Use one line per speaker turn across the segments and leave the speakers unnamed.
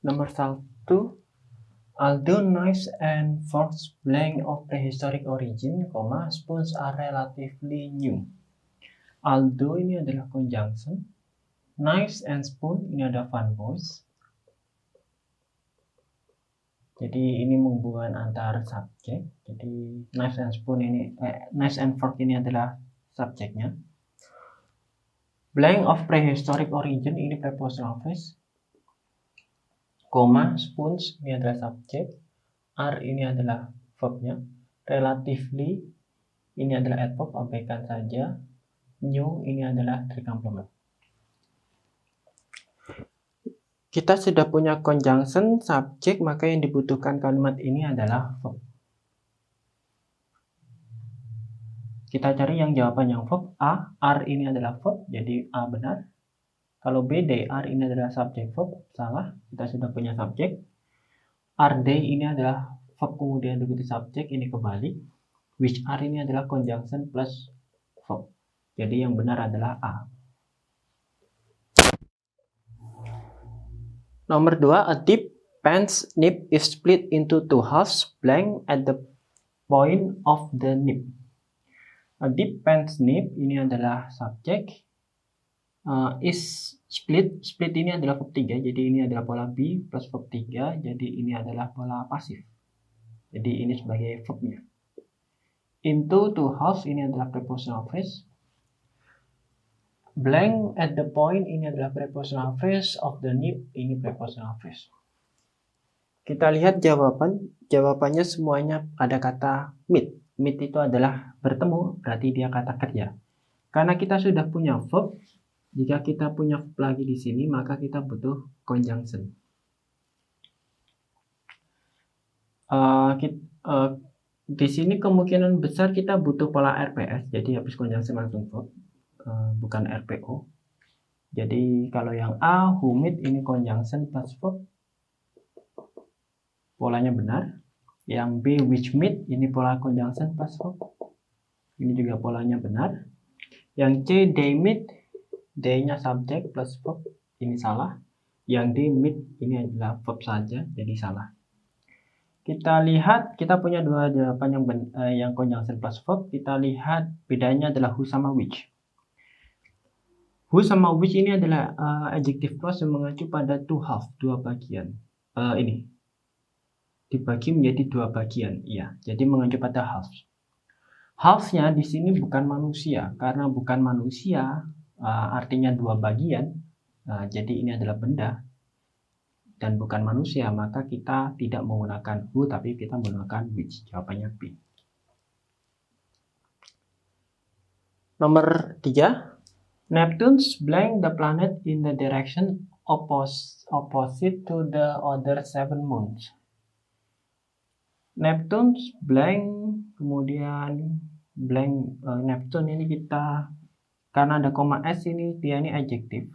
Nomor 1, although knives and forks belong of prehistoric origin, spoons are relatively new. Although ini adalah conjunction, knives and spoon ini ada fun voice. Jadi ini menghubungkan antar subjek. Jadi knives and spoon ini, knives and fork ini adalah subjeknya. Belong of prehistoric origin ini prepositional phrase. Spoons ini adalah subjek, are ini adalah verbnya, relatively ini adalah adverb, abaikan saja, new ini adalah complement. Kita sudah punya conjunction, subjek, maka yang dibutuhkan kalimat ini adalah verb. Kita cari yang jawaban yang verb. A, are ini adalah verb, jadi A benar. Kalau B, they are ini adalah subjek verb, salah. Kita sudah punya subjek. Are they ini adalah verb kemudian diikuti subjek, ini kebalik. Which are ini adalah conjunction plus verb. Jadi yang benar adalah A. Nomor 2, a deep pen's nib is split into two halves blank at the point of the nib. A deep pen's nib ini adalah subjek. Is split ini adalah verb 3, jadi ini adalah pola B plus verb 3, jadi ini adalah pola pasif. Jadi ini sebagai verbnya. Into two halves ini adalah prepositional phrase. Blank at the point ini adalah prepositional phrase, of the nib ini prepositional phrase. Kita lihat jawabannya semuanya ada kata meet. Meet itu adalah bertemu, berarti dia kata kerja. Karena kita sudah punya verb, jika kita punya verb lagi di sini, maka kita butuh conjunction. Di sini kemungkinan besar kita butuh pola RPS, jadi habis conjunction langsung verb, bukan RPO. Jadi kalau yang A, who meet ini conjunction plus verb, polanya benar. Yang B, which meet ini pola conjunction plus verb, ini juga polanya benar. Yang C, they meet, they-nya subjek plus verb, ini salah. Yang D, meet, ini adalah verb saja, jadi salah. Kita lihat, kita punya dua jawaban yang conjunction plus verb. Kita lihat bedanya adalah who sama which. Who sama which ini adalah adjective clause yang mengacu pada two half, dua bagian. Ini dibagi menjadi dua bagian, iya. Jadi mengacu pada half. Half-nya di sini bukan manusia, karena bukan manusia. Artinya dua bagian, jadi ini adalah benda dan bukan manusia, maka kita tidak menggunakan who tapi kita menggunakan which. Jawabannya B. Nomor 3, Neptune's blank the planet in the direction opposite to the other 7 moons. Neptune's blank, kemudian blank Neptune ini kita, karena ada koma S ini, dia ini adjektif.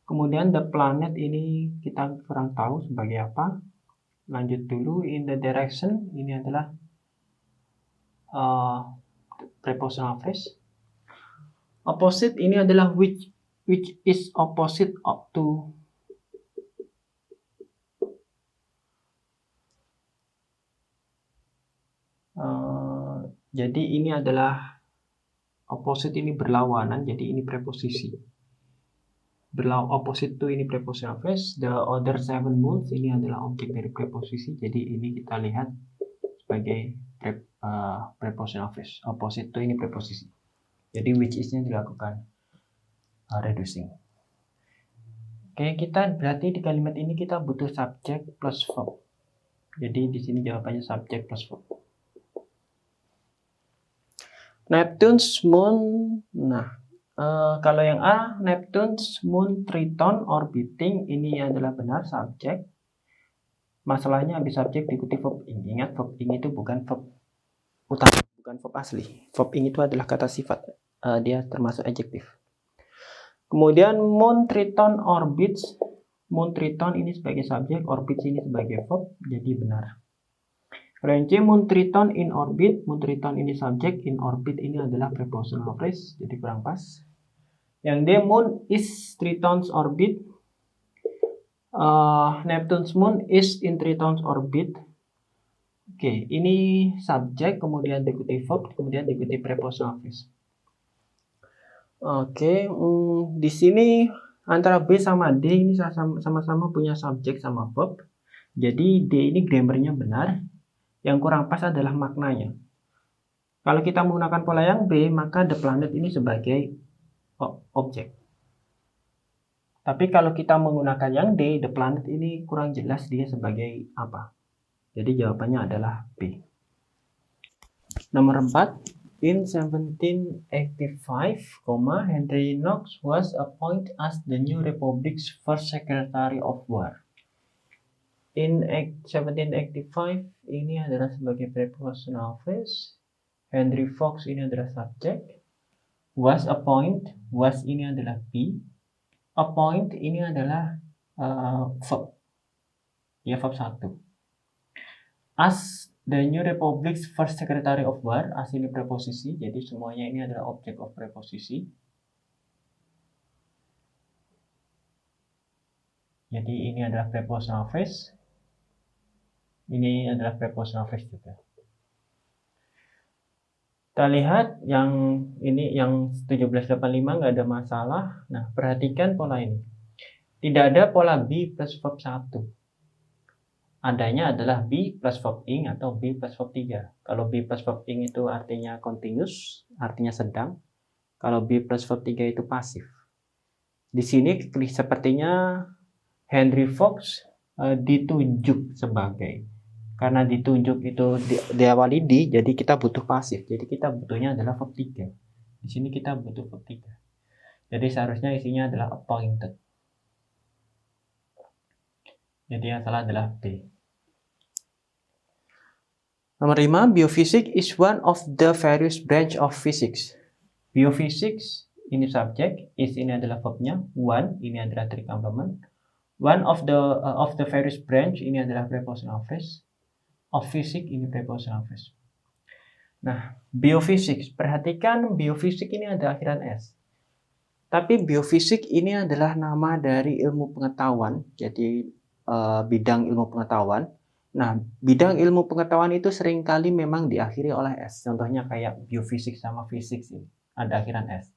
Kemudian the planet ini kita kurang tahu sebagai apa. Lanjut dulu, in the direction ini adalah prepositional phrase. Opposite ini adalah which is opposite up to. Jadi ini adalah opposite ini berlawanan, jadi ini preposisi. Opposite to ini prepositional phrase, the other 7 moons ini adalah objek dari preposisi, jadi ini kita lihat sebagai prepositional phrase. Opposite to ini preposisi, jadi which is-nya dilakukan reducing. Oke, kita berarti di kalimat ini kita butuh subject plus verb. Jadi di sini jawabannya subject plus verb. Neptune's moon, kalau yang A, Neptune's moon Triton orbiting, ini adalah benar subjek. Masalahnya habis subjek diikuti verb ing. Ingat, verb ing itu bukan verb utama, bukan verb asli. Verb ing itu adalah kata sifat, dia termasuk adjektif. Kemudian moon Triton orbits, moon Triton ini sebagai subjek, orbits ini sebagai verb, jadi benar. Kalau yang C, moon Triton in orbit, moon Triton ini subjek, in orbit ini adalah prepositional phrase, jadi kurang pas. Yang D, moon is Triton's orbit. Neptune's moon is in Triton's orbit. Oke, ini subjek, kemudian diikuti verb, kemudian diikuti prepositional phrase. Oke, di sini antara B sama D ini sama-sama punya subjek sama verb. Jadi D ini grammarnya benar. Yang kurang pas adalah maknanya. Kalau kita menggunakan pola yang B, maka the planet ini sebagai objek. Tapi kalau kita menggunakan yang D, the planet ini kurang jelas dia sebagai apa. Jadi jawabannya adalah B. Nomor 4. In 1785, Henry Knox was appointed as the new republic's first Secretary of War. In 1785 ini adalah sebagai prepositional phrase. Henry Fox ini adalah subjek. Was appointed, was ini adalah be. Appoint ini adalah verb. Ya, verb 1. As the new republic's first secretary of war, as ini preposisi, jadi semuanya ini adalah object of preposisi. Jadi ini adalah prepositional phrase. Ini adalah prepositional phrase juga. Kita lihat yang ini yang 1785 nggak ada masalah. Nah, perhatikan pola ini. Tidak ada pola be plus verb 1. Adanya adalah be plus verb ing atau be plus verb 3. Kalau be plus verb ing itu artinya continuous, artinya sedang. Kalau be plus verb 3 itu pasif. Di sini sepertinya Henry Fox ditunjuk sebagai. Karena ditunjuk itu diawali di, jadi kita butuh pasif. Jadi kita butuhnya adalah verb 3. Di sini kita butuh verb 3. Jadi seharusnya isinya adalah appointed. Jadi yang salah adalah B. Nomor 5, biophysics is one of the various branch of physics. Biophysics ini subjek, is ini adalah verbnya, one ini adalah three complement. One of the various branch ini adalah prepositional phrase. Of physics ini prepositional phrase. Nah, biophysics, perhatikan biophysics ini ada akhiran S. Tapi biophysics ini adalah nama dari ilmu pengetahuan, jadi bidang ilmu pengetahuan. Nah, bidang ilmu pengetahuan itu seringkali memang diakhiri oleh S. Contohnya kayak biophysics sama physics ini, ada akhiran S.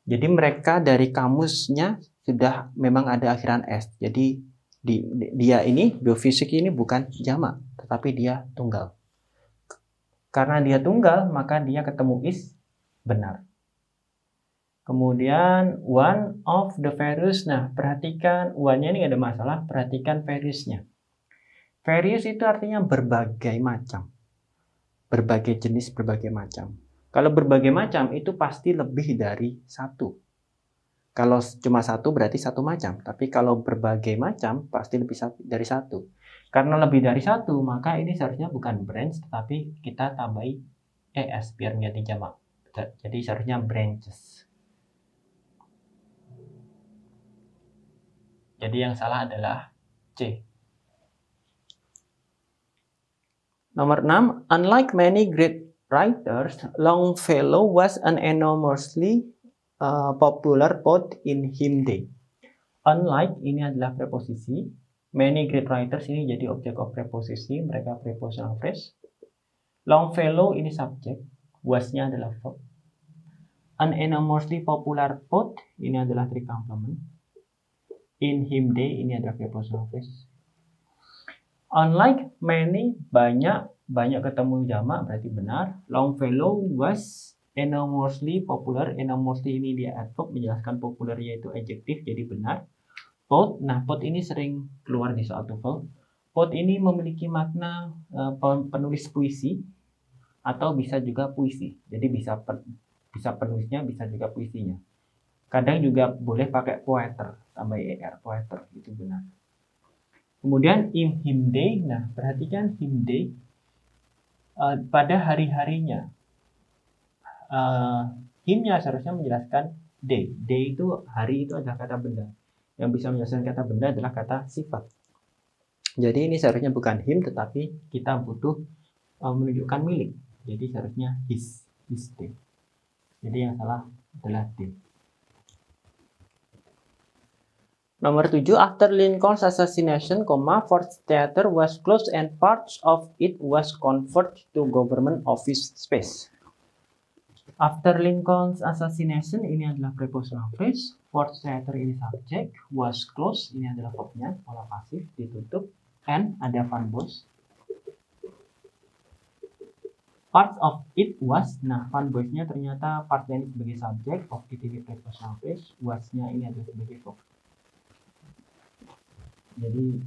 Jadi mereka dari kamusnya sudah memang ada akhiran S. Jadi dia ini, biofisik ini bukan jamak, tetapi dia tunggal. Karena dia tunggal, maka dia ketemu is benar. Kemudian one of the various. Nah, perhatikan one-nya ini ada masalah, perhatikan various-nya. Various itu artinya berbagai macam. Berbagai jenis, berbagai macam. Kalau berbagai macam itu pasti lebih dari satu. Kalau cuma satu berarti satu macam. Tapi kalau berbagai macam pasti lebih dari satu. Karena lebih dari satu, maka ini seharusnya bukan branch, tetapi kita tambahi ES biar menjadi jamak. Jadi seharusnya branches. Jadi yang salah adalah C. Nomor 6. Unlike many great writers, Longfellow was an enormously popular poet in him day. Unlike ini adalah preposisi. Many great writers ini jadi object of preposisi. Mereka prepositional phrase. Longfellow ini subjek. Was-nya adalah verb. An enormously popular poet ini adalah three complement. In him day ini adalah prepositional phrase. Unlike many, banyak ketemu jamak berarti benar. Longfellow was enormously popular. Enormously ini dia adverb, menjelaskan populer yaitu adjektif, jadi benar. Poet, nah poet ini sering keluar di soal TOEFL. Poet ini memiliki makna penulis puisi atau bisa juga puisi. Jadi bisa penulisnya, bisa juga puisinya. Kadang juga boleh pakai poeter, tambah er, poeter, itu benar. Kemudian in him day, nah perhatikan him day pada hari-harinya. Himnya seharusnya menjelaskan day. Day itu hari, itu adalah kata benda. Yang bisa menjelaskan kata benda adalah kata sifat. Jadi ini seharusnya bukan him, tetapi kita butuh menunjukkan milik. Jadi seharusnya his day. Jadi yang salah adalah D. Nomor 7, after Lincoln's assassination, Ford Theater was closed and parts of it was converted to government office space. After Lincoln's assassination, ini adalah prepositional phrase. Ford Theater ini subjek, was closed, ini adalah verbnya, pola pasif, ditutup, and ada Van Bos. Parts of it was, nah Van Bos-nya ternyata partnya ini sebagai subjek, of it ini prepositional phrase, was-nya ini adalah sebagai verb. Jadi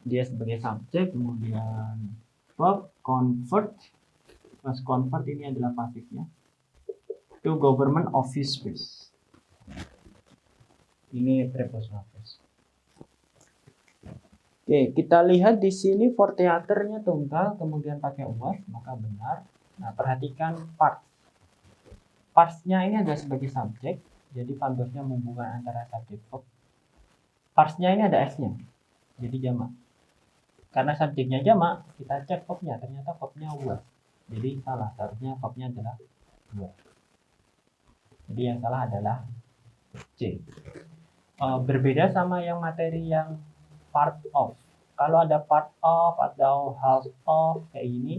dia sebagai subjek, kemudian verb, convert, plus convert ini adalah pasifnya, to government office space. Ini prepositional phrase. Oke, kita lihat di sini for theaternya tunggal, kemudian pakai was, maka benar. Nah, perhatikan parts. Parts-nya ini adalah sebagai subjek, jadi Van Bos-nya menghubungkan antara subjek verb. Parts-nya ini ada S-nya, jadi jamak. Karena subjeknya jamak, kita cek verb-nya, ternyata verb-nya was. Jadi salah, seharusnya verb-nya adalah was. Jadi yang salah adalah C. Berbeda sama yang materi yang part of. Kalau ada part of atau half of kayak gini,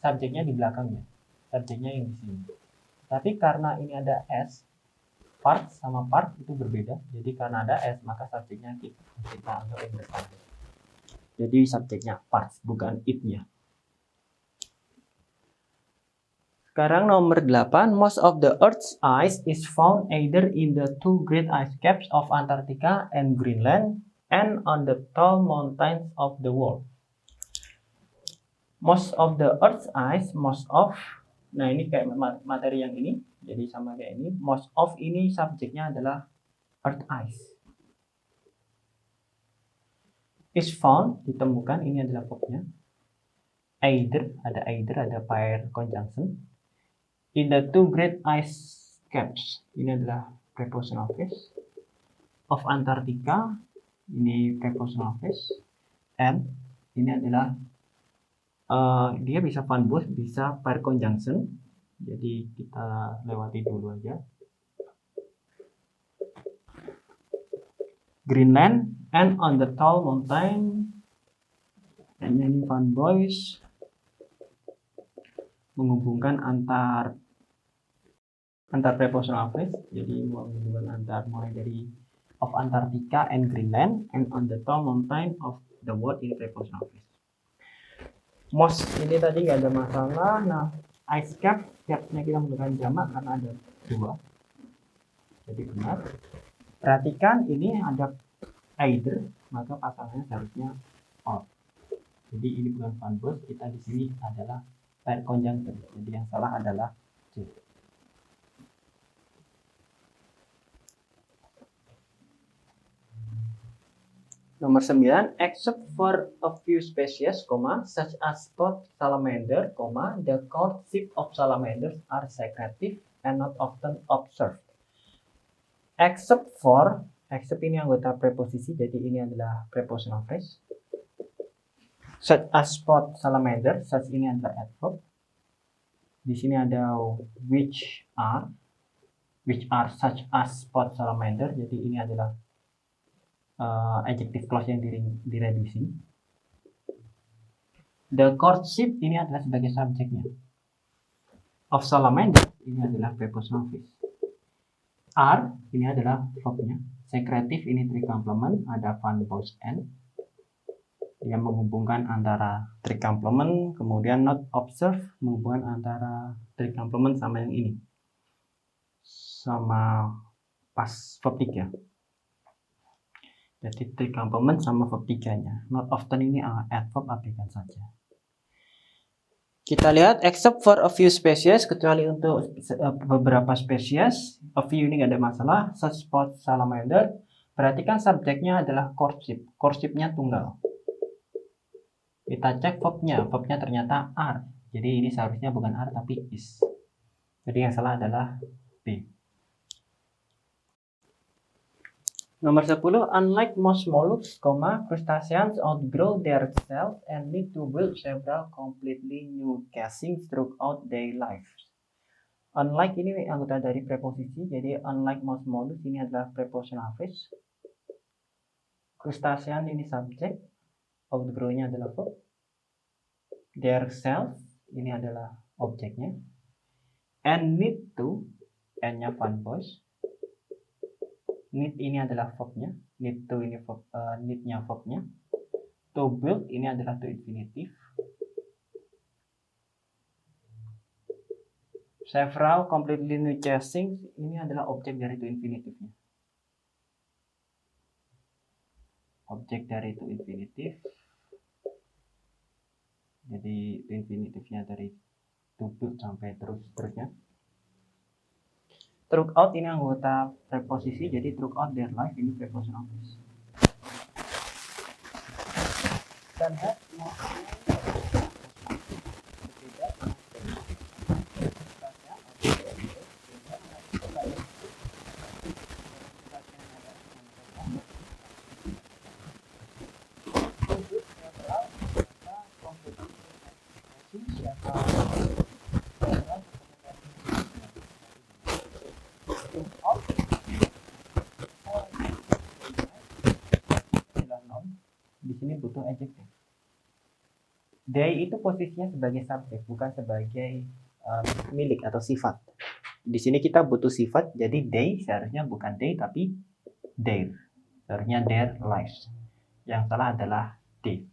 subjeknya di belakangnya, subjeknya yang di sini. Tapi karena ini ada S, part sama part itu berbeda. Jadi karena ada S, maka subjeknya kita anggap yang depan. Jadi subjeknya parts, bukan it-nya. Sekarang nomor 8, most of the Earth's ice is found either in the two great ice caps of Antarctica and Greenland and on the tall mountains of the world. Most of the Earth's ice, most of, nah ini kayak materi yang ini, jadi sama kayak ini. Most of ini subjeknya adalah Earth ice. Is found, ditemukan, ini adalah verbnya. Either, ada pair conjunction. In the two great ice caps, ini adalah prepositional phrase. Of Antarctica, ini prepositional phrase. And ini adalah dia bisa Van Bos, bisa pair conjunction. Jadi kita lewati dulu aja. Greenland and on the tall mountain. Dan ini Van Bos menghubungkan antar prepositional phrase. Jadi menghubungkan antar mulai dari of Antarctica and Greenland and on the tall mountain of the world, ini prepositional phrase. Most ini tadi nggak ada masalah. Nah, ice cap, capnya kita menggunakan jamak karena ada dua, jadi benar. Perhatikan ini ada either, maka pasangannya seharusnya or. Jadi ini bukan Van Bos, kita di sini adalah pair conjunction. Jadi yang salah adalah C. Nomor 9, except for a few species, such as spot salamander, the courtship of salamanders are secretive and not often observed. Except for, except ini anggota preposisi, jadi ini adalah prepositional phrase. Such as spot salamander, such ini adalah adverb. Di sini ada which are such as spot salamander, jadi ini adalah adjective clause yang direduksi. The courtship ini adalah sebagai subjeknya. Of salamander ini adalah prepositional phrase. Are ini adalah verbnya. Secretive ini three complement, ada Van Bos and yang menghubungkan antara three complement, kemudian not observe menghubungkan antara three complement sama yang ini, sama pas verb 3. Jadi three complement sama verb 3-nya. Not often ini adverb, abaikan saja. Kita lihat except for a few species, kecuali untuk beberapa spesies. A few ini nggak ada masalah. Such spot salamander. Perhatikan subjeknya adalah courtship. Courtshipnya tunggal. Kita cek verbnya. Verbnya ternyata are. Jadi ini seharusnya bukan are tapi is. Jadi yang salah adalah B. Nomor 10, unlike most mollusks, crustaceans outgrow their cells and need to build several completely new casings throughout their lives. Unlike ini anggota dari preposisi, jadi unlike mouse modus ini adalah prepositional phrase. Crustacean ini subjek, outgrow-nya adalah verb. Their self ini adalah objeknya. And need to, N-nya fun voice. Need ini adalah verbnya. Need to ini verb, need-nya verbnya. To build ini adalah to infinitive. Several completely new chasing ini adalah objek dari to infinitive-nya. Objek dari to infinitive. Jadi to infinitive-nya dari to build sampai terusnya. Throughout ini anggota preposisi, jadi throughout their life ini prepositional phrase. Dan di sini butuh adjective. They itu posisinya sebagai subjek, bukan sebagai milik atau sifat. Di sini kita butuh sifat, jadi they seharusnya bukan they tapi their. Seharusnya their lives. Yang salah adalah they.